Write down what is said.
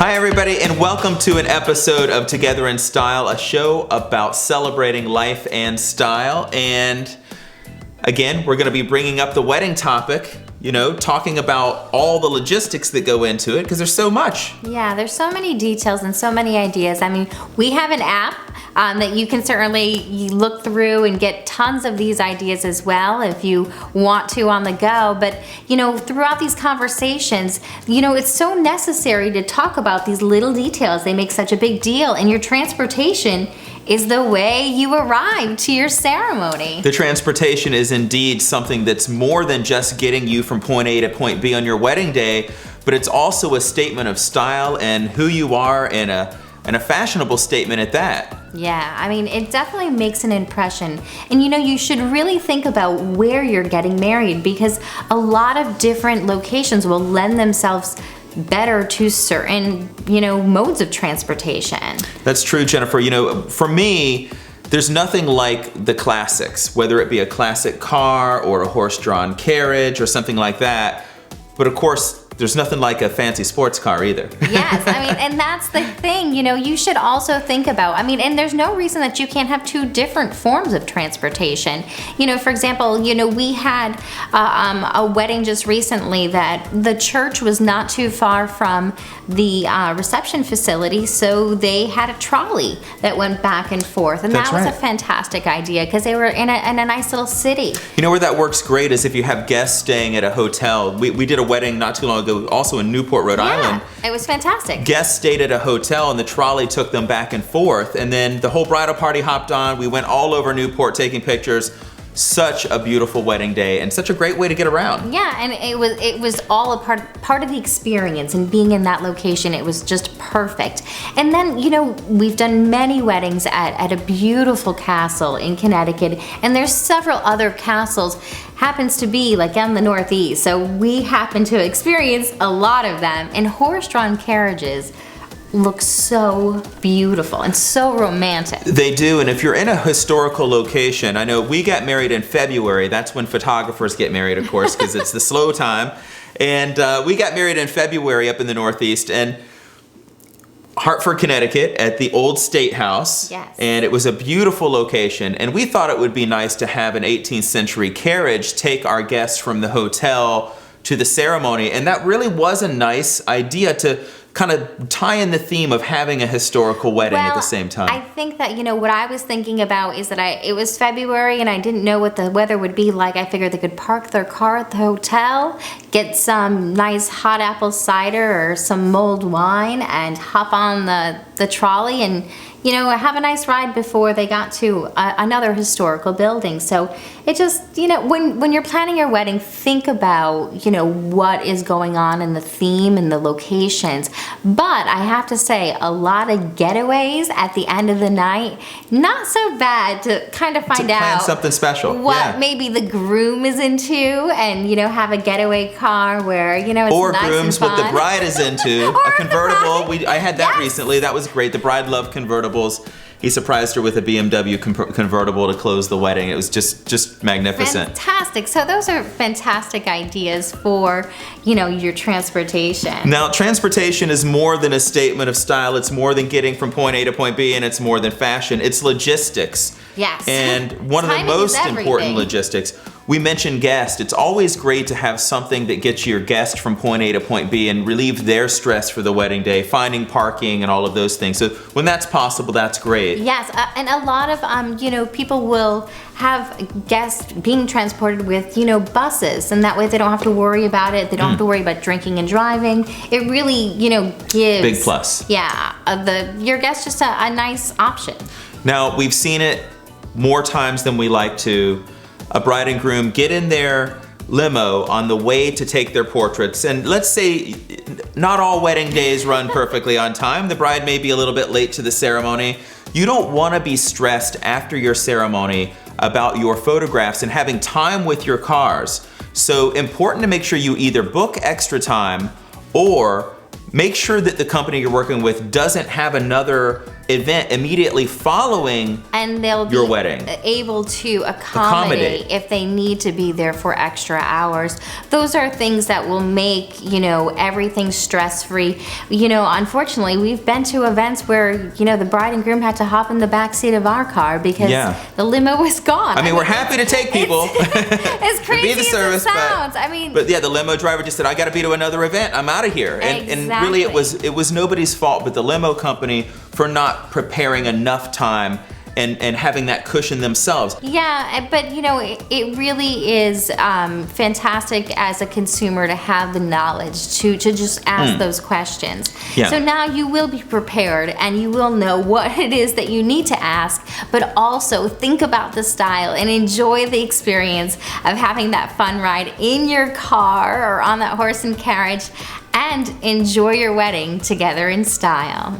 Hi everybody, and welcome to an episode of Together in Style, a show about celebrating life and style. And again, we're going to be bringing up the wedding topic, talking about all the logistics that go into it, because there's so much. Yeah, there's so many details and so many ideas. I mean, we have an app that you can certainly look through and get tons of these ideas as well if you want to on the go. But, throughout these conversations, it's so necessary to talk about these little details. They make such a big deal. And your transportation is the way you arrive to your ceremony. The transportation is indeed something that's more than just getting you from point A to point B on your wedding day, but it's also a statement of style and who you are, and a fashionable statement at that. Yeah, I mean, it definitely makes an impression. And you should really think about where you're getting married, because a lot of different locations will lend themselves better to certain, modes of transportation. That's true, Jennifer. For me, there's nothing like the classics, whether it be a classic car or a horse-drawn carriage or something like that. But of course, there's nothing like a fancy sports car either. Yes, and that's the thing, you should also think about, and there's no reason that you can't have two different forms of transportation. For example, we had a wedding just recently that the church was not too far from the reception facility, so they had a trolley that went back and forth, and That's that was right. a fantastic idea because they were in a nice little city. Where that works great is if you have guests staying at a hotel. We did a wedding not too long ago, also in Newport, Rhode Island. It was fantastic. Guests stayed at a hotel and the trolley took them back and forth, and then the whole bridal party hopped on. We went all over Newport taking pictures. Such a beautiful wedding day and such a great way to get around. Yeah, and it was all a part of the experience, and being in that location, it was just perfect. And then, we've done many weddings at a beautiful castle in Connecticut, and there's several other castles, happens to be like in the Northeast, so we happen to experience a lot of them, and horse-drawn carriages look so beautiful and so romantic. They do, and if you're in a historical location, I know we got married in February. That's when photographers get married, of course, because it's the slow time. And we got married in February up in the Northeast, and Hartford, Connecticut, at the old State House. Yes. And it was a beautiful location, and we thought it would be nice to have an 18th century carriage take our guests from the hotel to the ceremony, and that really was a nice idea to kind of tie in the theme of having a historical wedding at the same time. I think that, what I was thinking about is that it was February and I didn't know what the weather would be like. I figured they could park their car at the hotel, get some nice hot apple cider or some mulled wine, and hop on the trolley and have a nice ride before they got to another historical building. So it just, when you're planning your wedding, think about, what is going on in the theme and the locations. But I have to say, a lot of getaways at the end of the night, not so bad to kind of find plan out something special. what maybe the groom is into, and, have a getaway car where, it's or nice grooms, and what the fun. bride is into. Or A convertible. the bride. I had that Yes. recently. That was great. The bride loved convertibles. He surprised her with a BMW convertible to close the wedding. It was just magnificent. Fantastic. So those are fantastic ideas for, your transportation. Now, transportation is more than a statement of style. It's more than getting from point A to point B, and it's more than fashion. It's logistics. Yes. And one of the Timing is most important everything. logistics, we mentioned guests. It's always great to have something that gets your guest from point A to point B and relieve their stress for the wedding day, finding parking and all of those things. So when that's possible, that's great. Yes, and a lot of, people will have guests being transported with, buses, and that way they don't have to worry about it. They don't have to worry about drinking and driving. It really, gives... Big plus. Yeah, your guests just a nice option. Now, we've seen it more times than we like to. A bride and groom get in their limo on the way to take their portraits, and let's say not all wedding days run perfectly on time. The bride may be a little bit late to the ceremony. You don't want to be stressed after your ceremony about your photographs and having time with your cars. So important to make sure you either book extra time or make sure that the company you're working with doesn't have another event immediately following and they'll be your wedding. able to accommodate if they need to be there for extra hours. Those are things that will make, you know, everything stress-free. You know, unfortunately, we've been to events where, you know, the bride and groom had to hop in the back seat of our car because the limo was gone. I mean, we're happy to take people. It's crazy be the service, as it sounds. I mean, but yeah, the limo driver just said, "I got to be to another event. I'm out of here." And really, it was nobody's fault, but the limo company for not preparing enough time and having that cushion themselves. Yeah, but you know, it really is fantastic as a consumer to have the knowledge to just ask those questions. Yeah. So now you will be prepared and you will know what it is that you need to ask, but also think about the style and enjoy the experience of having that fun ride in your car or on that horse and carriage, and enjoy your wedding together in style.